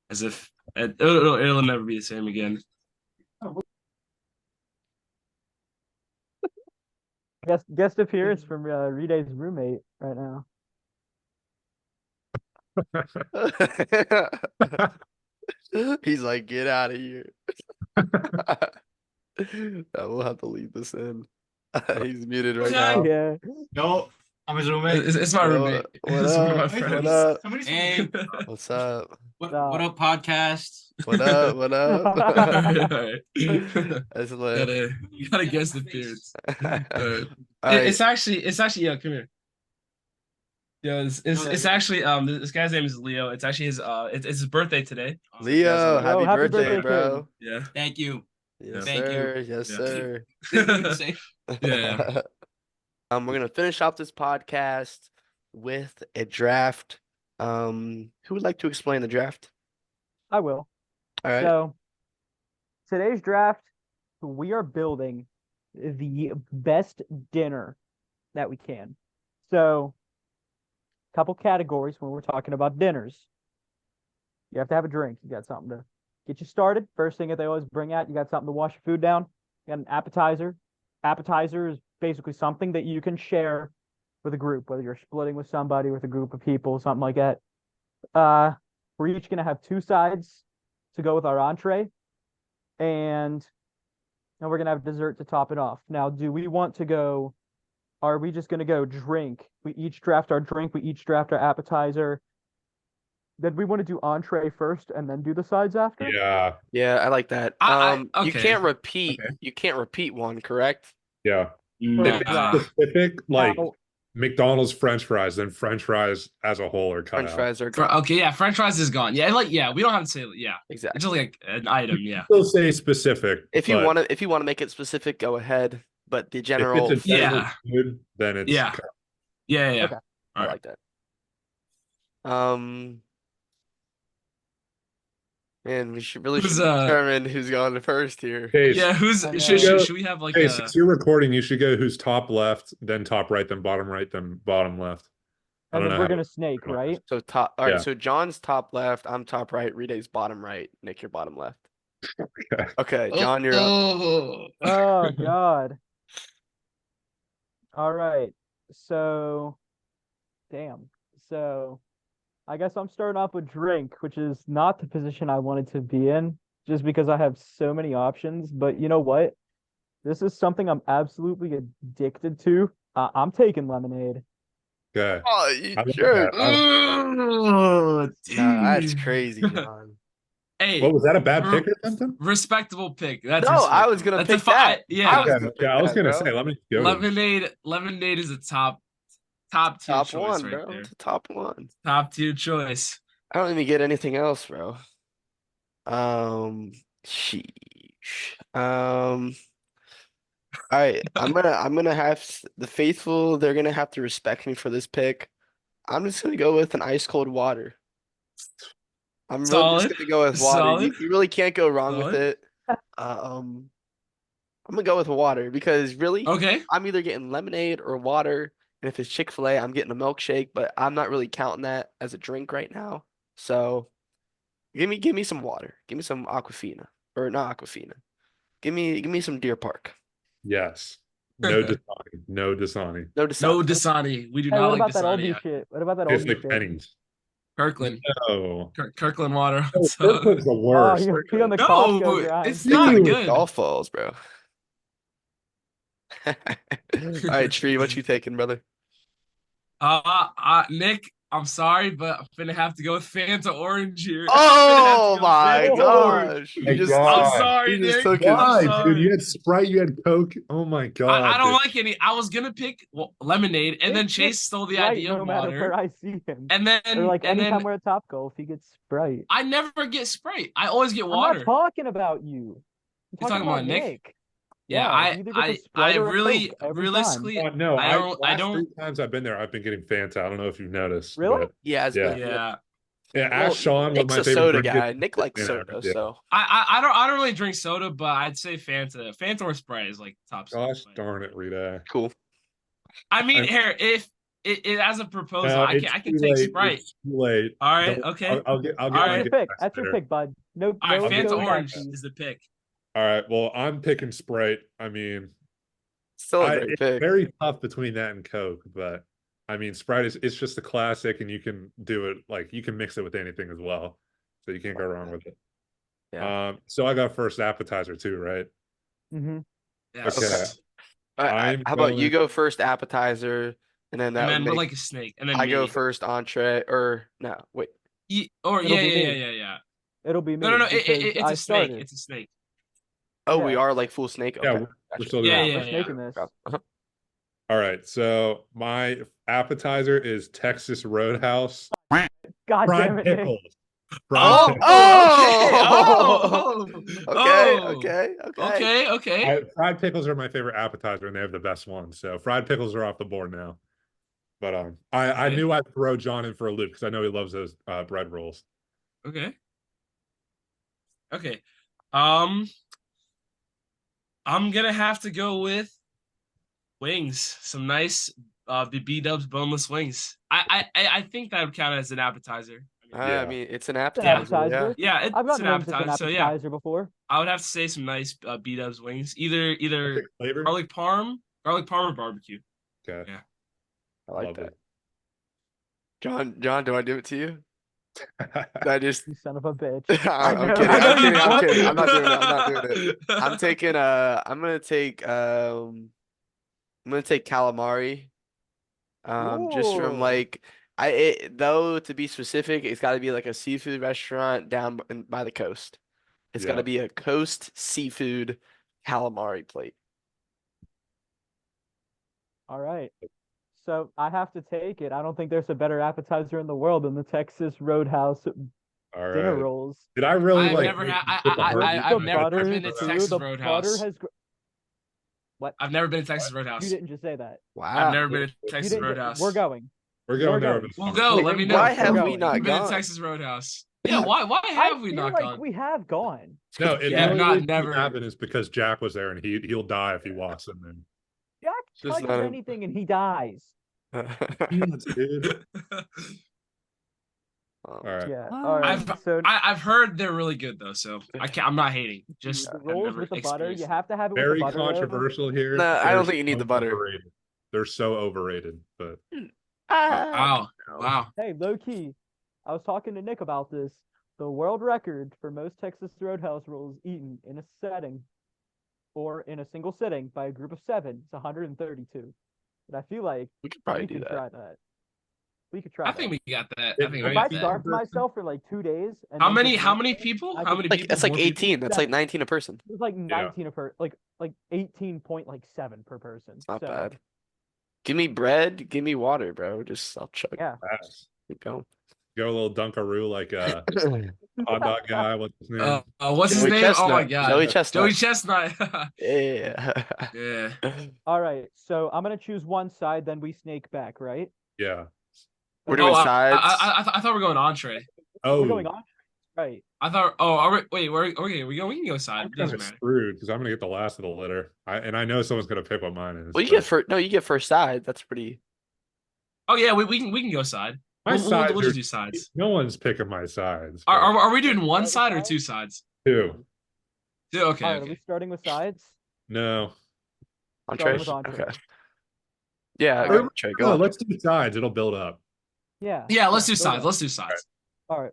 as if it'll never be the same again. Guest appearance from Ride's roommate right now. He's like, get out of here. We'll have to leave this in. He's muted right now. Yeah. No, I'm his roommate. It's my Yo, roommate. what It's one of up? my What friends. up? Hey, What's up? what up, podcast? What up? What up? Alright. That's lit. You gotta guess the appearance. Alright. All right, It's actually yeah, come here. Yeah, it's actually this guy's name is Leo. It's actually his birthday today. So if you guys Leo, wanna- Oh, happy happy birthday, birthday, bro. yeah. Thank you. Yes, Thank you. sir. Yes, Yeah. sir. Say- Yeah. We're gonna finish off this podcast with a draft. Who would like to explain the draft? I will. All right. So today's draft, we are building the best dinner that we can. So, couple categories when we're talking about dinners. You have to have a drink. You got something to get you started. First thing that they always bring out, you got something to wash your food down. You got an appetizer. Appetizer is basically something that you can share with a group, whether you're splitting with somebody, with a group of people, something like that. We're each gonna have two sides to go with our entree, and and we're gonna have dessert to top it off. Now, do we want to go? Are we just gonna go drink? We each draft our drink. We each draft our appetizer. Then we want to do entree first and then do the sides after? Yeah, Yeah, I like that. You Okay. can't repeat. Okay. You can't repeat one, correct? yeah. If it's Nah. specific, like Now, McDonald's French fries, then French fries as a whole are cut French out. fries are Okay, yeah, French fries is gone. Yeah, we don't have to say yeah. It's exactly. just like an item, yeah. Still say specific. If you but want to make it specific, go ahead. But the if general, it's a general Yeah. food, then it's Yeah. cut. Yeah. Okay. I All right. like that. Um, and we should Who's, determine who's going first here. Chase, Yeah, I know. should we have like Chase, since you're recording, you should go who's top left, then top right, then bottom left. I and don't then know we're how gonna snake, right? So top. All right. Yeah. So John's top left. I'm top right. Reede's bottom right. Nick, you're bottom left. Okay. Okay, John, you're up. Oh God. All right. So, damn. So, I guess I'm starting off with drink, which is not the position I wanted to be in, just because I have so many options. But you know what? This is something I'm absolutely addicted to. I'm taking lemonade. Okay. Oh, you I love jerk. that. Oh, Nah, that's dude. crazy, John. Hey, What was that, a bad pick or something? respectable pick. That's No, I was respectable. gonna That's a pick that. yeah. I was Okay, gonna yeah, pick I was that, gonna bro. say let me go. Lemonade is a top tier Top choice one, right bro. there. It's a top one. Top tier choice. I don't even get anything else, bro. Sheesh. All right. I'm gonna have the faithful. They're gonna have to respect me for this pick. I'm just gonna go with an ice cold water. I'm really just Solid. gonna go with water. Solid. You really can't go wrong with Solid. it. I'm gonna go with water because really, Okay. I'm either getting lemonade or water. And if it's Chick-fil-A, I'm getting a milkshake, but I'm not really counting that as a drink right now. So give me some water. Give me some Aquafina. Or not Aquafina. Give me some Deer Park. Yes. No Dasani. No Dasani. No No Dasani. Dasani. We do Hey, not what like about that Dasani. oldie shit? What about that Tastes oldie like shit? pennies. Kirkland. No. Kirkland water. Oh, So- Kirkland's the Oh, worst. you're on the No, Costco grind. it's not Dude. good. Golf balls, bro. All right, Tree, what you taking, brother? Nick, I'm sorry, but I'm gonna have to go with Fanta Orange here. Oh I'm gonna my have to go Fanta Orange. gosh. My You just God. I'm sorry, you just Nick. took I'm Why, sorry. dude? You had Sprite, you had Coke. Oh my God. I don't dude. like any. I was gonna pick lemonade, and then Nick Chase gets stole the Sprite idea no of matter water. where I see him. And then, Or like and anytime then we're at Top Golf, he gets Sprite. I never get Sprite. I always get I'm water. not talking about you. I'm You're talking about Nick? Yeah, Yeah, he either gets a I Sprite or a really, Coke every realistically, Oh, no, I don't, I last don't. 3 times I've been there, I've been getting Fanta. I don't know if you've noticed. Really? But He has yeah. been. Yeah, Yeah, Well, ask Sean what Nick's my a favorite soda drink guy. is. Nick likes Yeah, soda, yeah. so I don't really drink soda, but I'd say Fanta or Sprite is like top. Gosh Like, darn it, Rita. cool. I mean, I'm- here, if it as a proposal, No, I it's can too take late. Sprite. It's too late. All right, Don't- okay. I'll get All my right. That's your get pick. back That's your later. pick, bud. No, All right, no, Fanta no Orange backseat. is the pick. All right, well, I'm picking Sprite. I mean, Still a great it's pick. very tough between that and Coke, but I mean, Sprite it's just a classic, and you can do it like you can mix it with anything as well, so you can't go wrong with it. Yeah. So I got first appetizer too, right? Mm-hmm. Yes. Okay. I'm How about you going- go first appetizer, and then that And would then we're make like a snake, and then I go me. first entree, or no, wait. Or It'll yeah, be yeah, me. yeah, yeah. It'll be me. No, because it's I a snake. started. It's a snake. Oh, we Yeah. are like full snake. Yeah, Okay, we're gotcha. still Yeah, doing yeah, We're snaking this. Uh-huh. All right, so my appetizer is Texas Roadhouse God damn fried it, Nick. pickles. Oh, Fried Oh, okay. okay. Okay. fried pickles are my favorite appetizer, and they have the best ones. So fried pickles are off the board now. But I Okay. knew I'd throw John in for a loop because I know he loves those bread rolls. Okay. I'm gonna have to go with wings. Some nice B-dubs boneless wings. I think that would count as an appetizer. I mean, it's an It's an appetizer. appetizer. Yeah, I've it's an gotten wings as an appetizer. So yeah, appetizer before. I would have to say some nice B-dubs wings. Either Pick flavor. garlic parm or barbecue. Okay. Yeah. I like Lovely. that. John, do I do it to you? I just You son of a bitch. I'm know- kidding. I know I'm you kidding. I'm want kidding. to. I'm not doing it. I'm not doing it. I'm taking I'm gonna take calamari. Just from Ooh. like though to be specific, it's got to be like a seafood restaurant by the coast. It's got Yeah. to be a coast seafood calamari plate. All right. So I have to take it. I don't think there's a better appetizer in the world than the Texas Roadhouse All dinner right. rolls. Did I really I've like never make had. you put the heart beat I've The in never Texas butter been to too. Texas The butter Roadhouse. has. What? I've never been to Texas You Roadhouse. didn't just say that. I've Wow. never been to You Texas didn't. We're Roadhouse. going. We're We're going there over going. the We'll summer. go. Wait, Let me why know. We're have we going. I've not been to gone? Texas Roadhouse. Yeah. Why I have we feel not like gone? we have gone. No, Yeah. We have the only not. reason we Never. haven't is because Jack was there and he'll die if he walks in there. Jack Just touches not anything and he dies. Peanuts, dude. All Um, right. Yeah. All right. I've So I've heard they're really good though, so I'm not hating. Just the I've rolls never with the butter, you experienced it. have to have it with the Very butter though. controversial here. No, I They're don't think you need so the butter. overrated. They're so overrated, but Ah, Wow. no. Wow. Hey, low key, I was talking to Nick about this. The world record for most Texas Roadhouse rolls eaten in a setting or in a single sitting by a group of 7 is 132. And I feel like We could probably we do can that. try that. We could try I that. think we got that. I If- think If we I got that. starved myself for like 2 days and How then many? just How went many there, people? I How could many Like people? that's like More people? 18. That's like 19 a person. it was like Yeah. 19 a per like 18.7 per person. It's not So bad. Give me bread, give me water, bro. Just I'll chug. yeah. Pass. Keep going. Go a little Dunkaroo like hot dog guy. What's his name? What's his Joey name? Oh my Chestnut. God, Joey Joey Chestnut. Chestnut. Yeah. Yeah. All right. So I'm gonna choose one side, then we snake back, right? Yeah. We're Okay. doing Oh, sides. I thought we were going entree. We're going Oh, on. Right. I thought. Oh, wait. Where? Okay, we go. We can go side. I'm It kind doesn't of matter. screwed because I'm gonna get the last of the litter. I know someone's gonna pick what mine is. Well, you but get first. No, you get first side. That's pretty. Oh yeah, we can go side. my sides We'll are. just do sides. No one's picking my sides. Are, but are are we doing one Start with side or sides? 2 sides? two. Yeah, okay, All right. Are we okay. starting with sides? No. Starting Entree. with entree. Okay. Yeah, All go right. entree. No, Go entree. let's do sides. It'll build up. Yeah. Yeah, let's do build sides. up. Let's do sides. All right.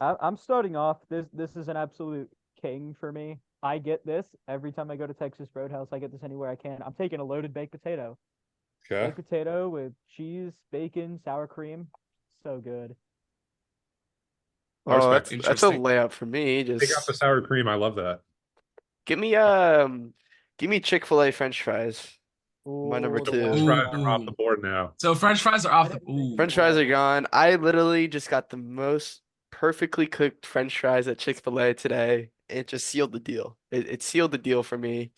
I'm starting off. This is an absolute king for me. I get this every time I go to Texas Roadhouse. I get this anywhere I can. I'm taking a loaded baked potato. Okay. Baked potato with cheese, bacon, sour cream. So good. I Oh, respect that's a Interesting. layup for me. Take out Just the sour cream. I love that. give me Chick-fil-A French fries. My number Ooh, the two. French Wagyu fries fries. are off the board now. So French fries are I off the. didn't think Ooh. French fries are gone. I literally just got the most perfectly cooked French fries at Chick-fil-A today. It just sealed the deal. It sealed the deal for me.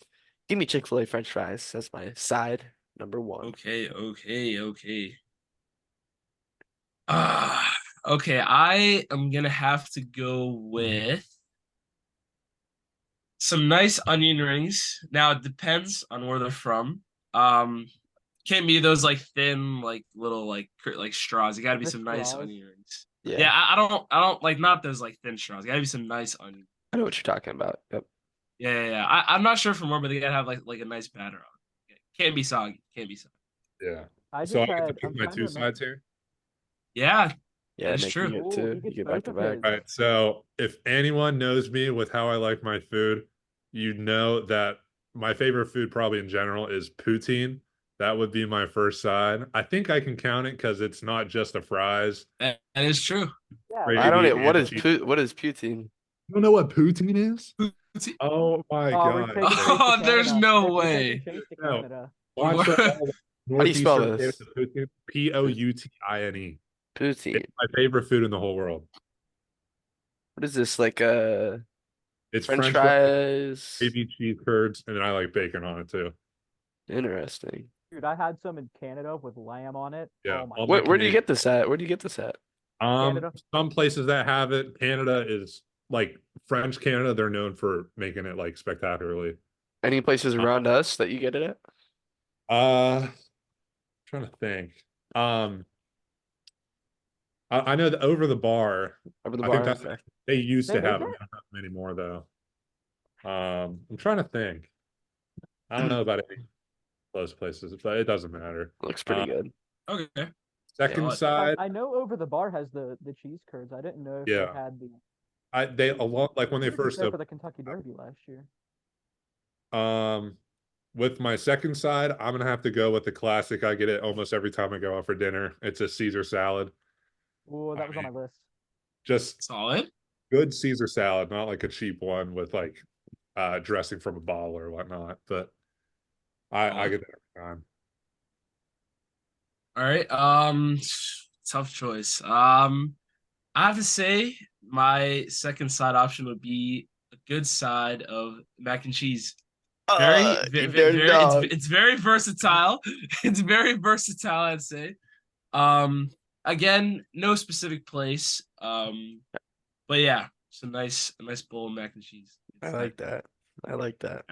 Give me Chick-fil-A French fries. That's my side number one. Okay. Okay. I am gonna have to go with some nice onion rings. Now it depends on where they're from. Um, can't be those like thin, like little like straws. It gotta be The some nice straws. onion rings. Yeah, Yeah, I don't like not those like thin straws. It gotta be some nice onion. I know what you're talking about. Yep. Yeah. I'm not sure from where, but they gotta have like a nice batter on it. Can't be soggy. Can't be soggy. Yeah. I So just I get to had. pick I'm my trying to two remember. sides here. Yeah, Yeah, that is Nick, true. you get Ooh, two. he You gets get back both to of back. his. All right. So if anyone knows me with how I like my food, you know that my favorite food probably in general is poutine. That would be my first side. I think I can count it because it's not just the fries, That is true. Yeah. I don't gravy, know. and cheese. What is poutine? You don't know what poutine is? Oh my Oh, we're God. taking Chase to Oh, there's Canada. no Nick, we're taking way. Chase to No. Canada. Watch all How do you spell Northeastern this? poutine. Poutine. Poutine. It's my favorite food in the whole world. What is this? Like It's French French fries, fries? gravy, cheese curds, and then I like bacon on it too. Interesting. Dude, I had some in Canada with lamb on it. Yeah, Oh my all my Where do you Canadian- get this at? Where do you get this at? Canada. Some places that have it. Canada is like French Canada. They're known for making it like spectacularly. Any places around us that you get it at? Trying to think. I know that over the bar. Over the I think bar? that's Okay. they used They to make have it? them. They don't have them anymore though. I'm trying to think. I don't know about any of those places, but it doesn't matter. Looks pretty good. Okay. Second what? side, I know Over the Bar has the cheese curds. I didn't know if they yeah. had the. They a lot like when they They were just first there for opened. the Kentucky Derby last year. With my second side, I'm gonna have to go with the classic. I get it almost every time I go out for dinner. It's a Caesar salad. Oh, I that was on my mean, list. just Solid. good Caesar salad, not like a cheap one with like dressing from a bottle or whatnot. But I Solid. get that every time. All right. Tough choice. I have to say my second side option would be a good side of mac and cheese. Very, You very, dirty very dog. it's very versatile. It's very versatile, I'd say. Um, again, no specific place. But yeah, it's a nice bowl of mac and cheese. I It's like that. I like that.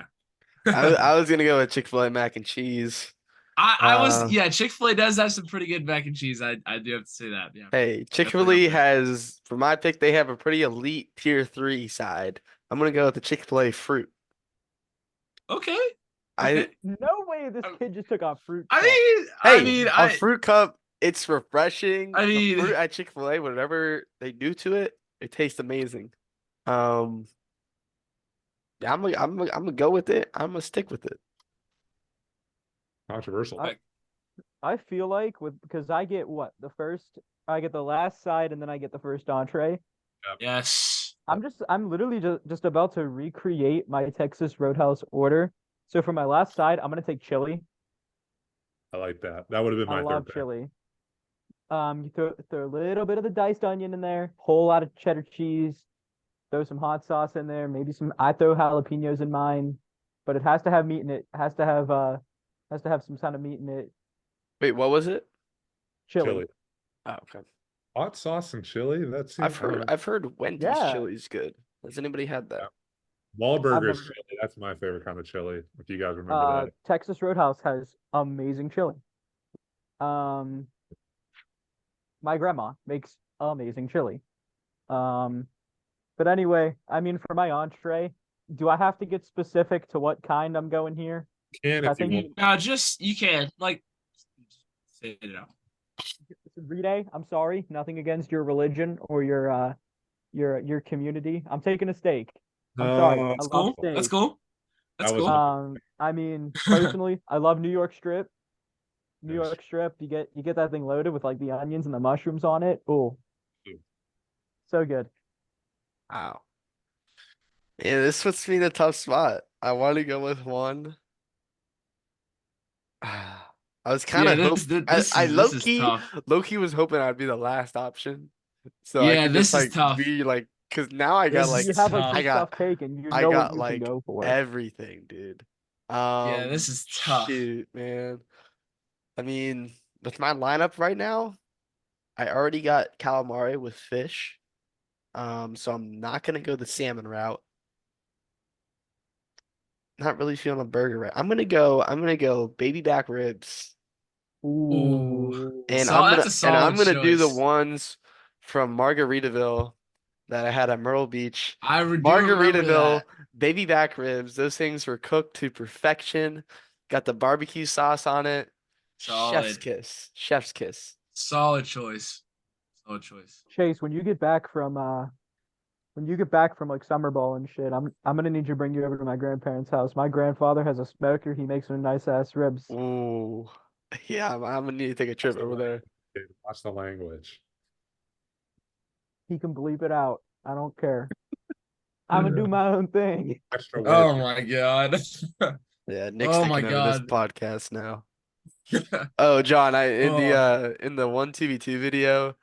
yeah. I was gonna go with Chick-fil-A mac and cheese. I was Uh, yeah, Chick-fil-A does have some pretty good mac and cheese. I do have to say that. Yeah. hey, Definitely up Chick-fil-A there. has, for my pick, they have a pretty elite tier 3 side. I'm gonna go with the Chick-fil-A fruit. Okay. I Okay. No way this kid just took off fruit I cup. mean, I Hey, mean, a I fruit cup, it's refreshing. I The mean, fruit at Chick-fil-A, whatever they do to it, it tastes amazing. Um, yeah, I'm gonna go with it. I'm gonna stick with it. Controversial. I, I feel like because I get what I get the last side and then I get the first entree. yes. I'm literally just about to recreate my Texas Roadhouse order. So for my last side, I'm gonna take chili. I like that. That would have been I my love third pick. chili. You throw a little bit of the diced onion in there, whole lot of cheddar cheese, throw some hot sauce in there, maybe I throw jalapenos in mine, but it has to have meat in it. Has to have some kind of meat in it. Wait, what was it? Chili. Chili. Oh, okay. Hot sauce and chili. That seems. I've heard Wendy's Yeah. chili's good. Has anybody had that? I've Wahlburgers never chili. That's my favorite kind of chili. If you guys remember that. Texas Roadhouse has amazing chili. Um, my grandma makes amazing chili. Um, but anyway, I mean, for my entree, do I have to get specific to what kind I'm going here? Can I if you think want. No, just you can like say it out. Rite, I'm sorry, nothing against your religion or your community. I'm taking a steak. I'm sorry. No, I That's love cool. That's steak. cool. that That's was cool. I mean, personally, I love New York strip. New Yes. York strip, you get that thing loaded with like the onions and the mushrooms on it. Oh, so good. Wow. Yeah, this puts me in a tough spot. I want to go with one. I was kind Yeah, of I this is tough. low key was hoping I'd be the last option, so I Yeah, could just this is like tough. be like, cause now I got This like is You have like tough. I this got stuff taken, you I know what got you can like go for. everything, dude. This is tough. Shoot, man. I mean, with my lineup right now, I already got calamari with fish. So I'm not gonna go the salmon route. Not really feeling a burger route. I'm gonna go baby back ribs. Ooh. Ooh. And That's a I'm solid gonna do the choice. ones from Margaritaville that I had at Myrtle Beach. Do remember Margaritaville, that. baby back ribs, those things were cooked to perfection. Got the barbecue sauce on it. Chef's Solid. kiss. Chef's kiss. Solid choice. Solid choice. Chase, when you get back from like summer ball and shit, I'm gonna need you to bring you over to my grandparents' house. My grandfather has a smoker. He makes some nice ass ribs. Ooh. Yeah, I'm gonna need to take a trip Watch the over there. language, dude. Watch the language. He can bleep it out. I don't care. I'm gonna do my own thing. Extra work. Oh my god. Yeah, Nick's Oh my taking over this god. podcast now. Oh, John, I Oh. in the 1TV2 video,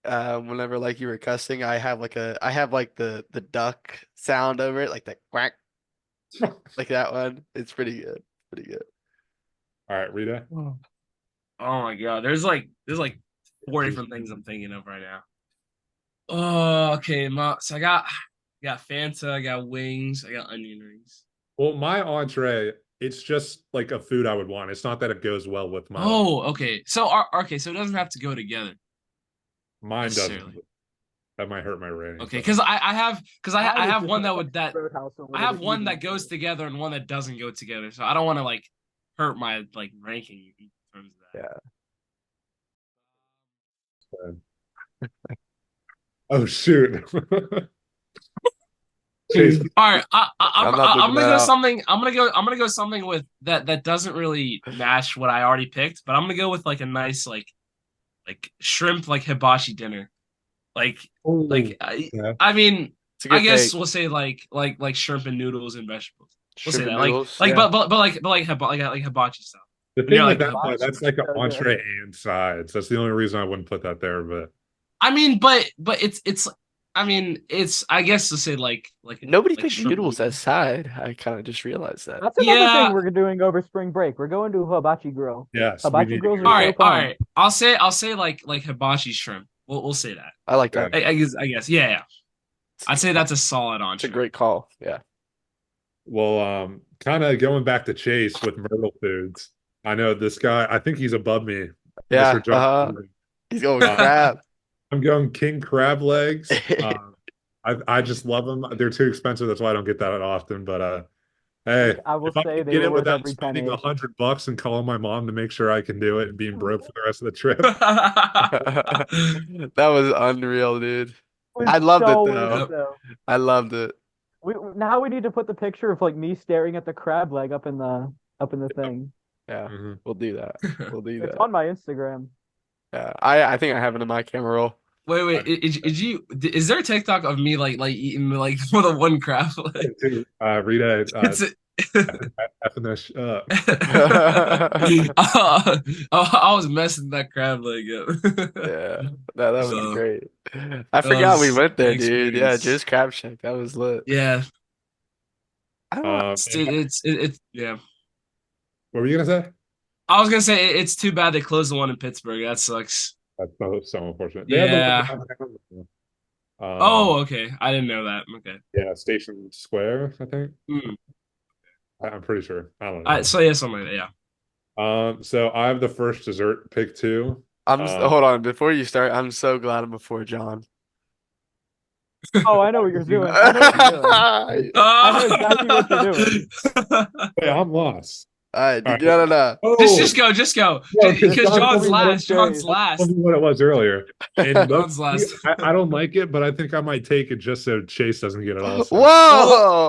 whenever like you were cussing, I have like the duck sound over it, like that quack, like that one. It's pretty good. Pretty good. All right, Rita. Oh my god. There's like four different things I'm thinking of right now. Oh, okay. So I got Fanta, I got wings, I got onion rings. Well, my entree, it's just like a food I would want. It's not that it goes well with my life. Oh, okay. So okay, so it doesn't have to go together Mine doesn't. necessarily. That might hurt my rating. Okay, but- I Mine is have just one a that would that Roadhouse I have Unlimited one eating that goes shit. together and one that doesn't go together. So I don't want to like hurt my like ranking in terms of that. Yeah. Oh shoot. Chase, All right, I'm not I'm looking gonna that go out. something. I'm gonna go something with that doesn't really match what I already picked, but I'm gonna go with like a nice like shrimp like hibachi dinner. Like oh, yeah. I mean, It's a I good guess take. we'll say like shrimp and noodles and vegetables. We'll say Shrimp and that noodles. Yeah. like hibachi style. The And thing you're with like, that, though, that's like an So good. entree and sides. That's the only reason I wouldn't put that there. But I mean, but it's I mean it's I guess to say Nobody like picked shrimp noodles as noodles. side. I kind of just realized that. That's another thing Yeah. we're doing over spring break. We're going to a hibachi grill. yes, we Hibachi need to grills go are All to so right, all fun. right. I'll say like hibachi shrimp. We'll say that. I like that. that. I guess yeah, yeah. It's a I'd good say call. that's a solid It's a entree. great call. Yeah. Well, kind of going back to Chase with Myrtle Foods. I know this guy. I think he's above me, Mr. Yeah. John. He's going Uh, crab. I'm going king crab legs. I just love them. They're too expensive. That's why I don't get that often. But hey, I will if I say can they get were it worth without every spending penny. $100 and calling my mom to make sure I can do it and being broke for the rest of the trip. That was unreal, dude. It was I loved it so worth though. it Yep. though. I loved it. Now we need to put the picture of like me staring at the crab leg up in the thing. Yeah. Mhm. We'll do that. We'll do It's that. on my Instagram. Yeah. I think I have it in my camera roll. Wait, is there a TikTok of me like eating like more than one crab leg? Dude, Rita, It's effing this up. I was messing that crab leg up. Yeah. That was So great. I that forgot we was went an there, dude. Yeah, experience. just crab shack. That was lit. Yeah, I don't it's yeah. What were you gonna say? I was gonna say it's too bad they closed the one in Pittsburgh. That sucks. That's so unfortunate. They have the one Yeah. downtown. Oh, okay. I didn't know that. Okay. Yeah, Station Square, I think. Mm. I'm pretty sure. I don't know. So yeah, something like that. Yeah. So I have the first dessert pick too. hold on, before you start, I'm so glad I'm before John. Oh, I know what you're doing. I know what you're doing. I know exactly what you're doing. Wait, I'm lost. All right, All right. no, no, no. Just Oh, go, just go. no, because Because John told John's me what last. John's Chase. told last. me what it was earlier. And John's last. I don't like it, but I think I might take it just so Chase doesn't get it also. Whoa,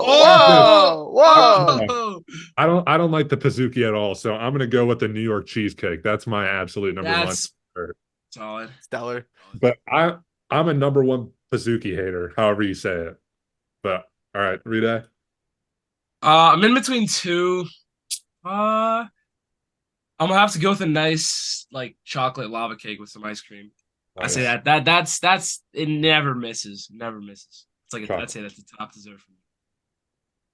whoa, whoa. Oh, I don't like the Pizookie at all, so I'm gonna go with the New York cheesecake. That's my absolute number one. that's solid. Stellar. But I'm a number one Pizookie hater, however you say it. But all right, Rita. I'm in between two. I'm gonna have to go with a nice like chocolate lava cake with some ice cream. I say Nice. that's it never misses. Never misses. It's like I'd Chocolate. say that's the top dessert for me.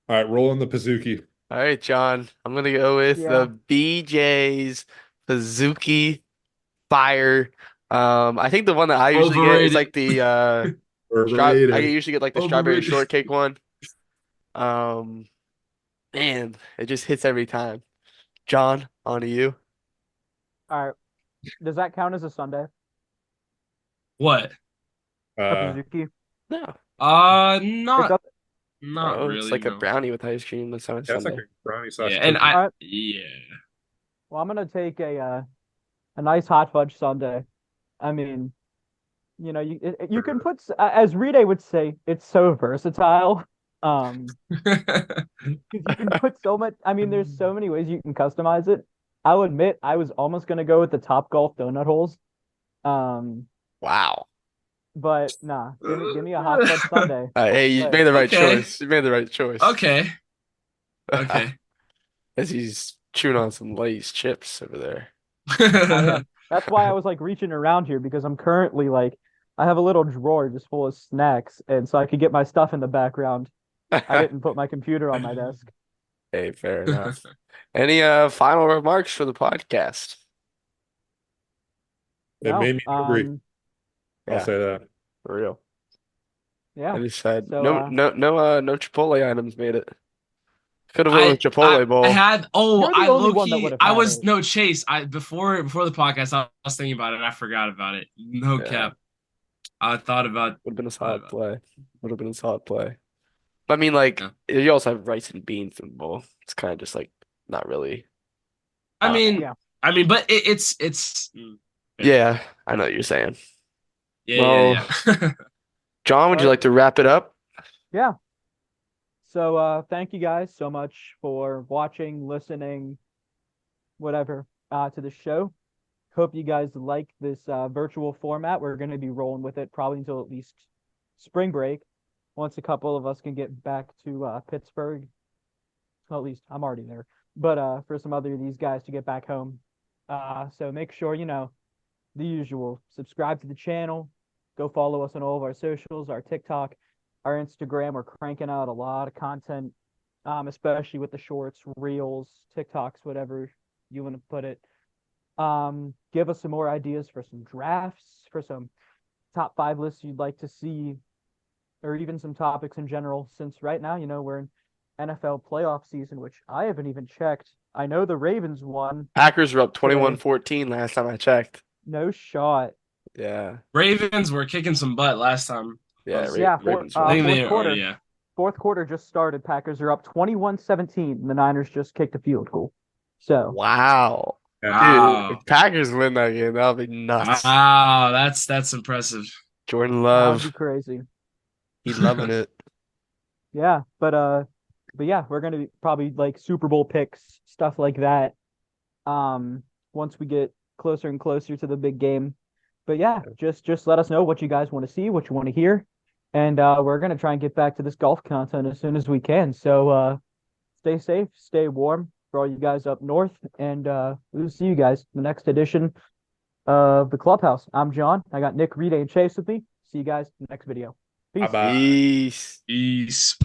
All right, roll in the Pizookie. All right, John. I'm gonna go with Yeah. the BJ's Pizookie Fire. I think the one that I usually get is Overrated. like the I Overrated. usually get like the strawberry Overrated. shortcake one. Um, man, it just hits every time. John, on to you. All right. Does that count as a sundae? What? A Uh, Pizookie? No, It Not doesn't. not it's really. like a No. brownie with ice cream. That's on that's like Sunday. a brownie Yeah, slash and cookie. Alright. yeah. Well, I'm gonna take a nice hot fudge sundae. I mean, you can put as Rita would say, it's so versatile. Um, because you can put so much. I mean, there's so many ways you can customize it. I'll admit, I was almost gonna go with the Top Golf donut holes. Um, Wow. but nah, give me a hot fudge sundae. Hey, you But made the right Okay. choice. You made the right choice. Okay. Okay. As he's chewing on some Lay's chips over there. I am. That's why I was like reaching around here because I'm currently like I have a little drawer just full of snacks, and so I could get my stuff in the background. I didn't put my computer on my desk. Hey, fair enough. Any final remarks for the podcast? It No, made me hungry. I'll Yeah, say that. for real. yeah. I just said So no Chipotle items made it. Could have went with I Chipotle I bowl. had you're the I only low one that key would have I had was it. no Chase I before the podcast I was thinking about it and I forgot about it. No Yeah, cap. I thought about would have been a thought solid about play. Would have been a solid play. But I mean, like, yeah. you also have rice and beans in the bowl. It's kind of just like not really. I Uh, mean Yeah. I mean but it's yeah, I know what you're saying. Yeah. John, would you like to wrap it up? Yeah. So thank you guys so much for watching, listening, whatever, to the show. Hope you guys like this virtual format. We're going to be rolling with it probably until at least spring break. Once a couple of us can get back to Pittsburgh. Well, at least I'm already there. But for some other of these guys to get back home. So make sure, the usual. Subscribe to the channel. Go follow us on all of our socials, our TikTok, our Instagram. We're cranking out a lot of content, especially with the shorts, reels, TikToks, whatever you want to put it. Give us some more ideas for some drafts, for some top 5 lists you'd like to see, or even some topics in general, since right now, we're in NFL playoff season, which I haven't even checked. I know the Ravens won. Packers were up today. 21-14 last time I checked. No shot. Yeah. Ravens were kicking some butt last time. Yeah, Fourth I quarter. yeah. Fourth quarter just started. Packers are up 21-17, and the Niners just kicked a field goal. So Wow. Wow. Dude, if Packers win that game, that'll be nuts. Wow, that's impressive. Jordan that would be Love, crazy. he's loving it. Yeah, but yeah, we're gonna be probably like Super Bowl picks, stuff like that. Once we get closer and closer to the big game. But yeah, just let us know what you guys want to see, what you want to hear, and we're gonna try and get back to this golf content as soon as we can. So stay safe, stay warm for all you guys up north, and we'll see you guys in the next edition of the Clubhouse. I'm John. I got Nick, Rita, and Chase with me. See you guys in the next video. Peace. Bye-bye. Peace. Peace.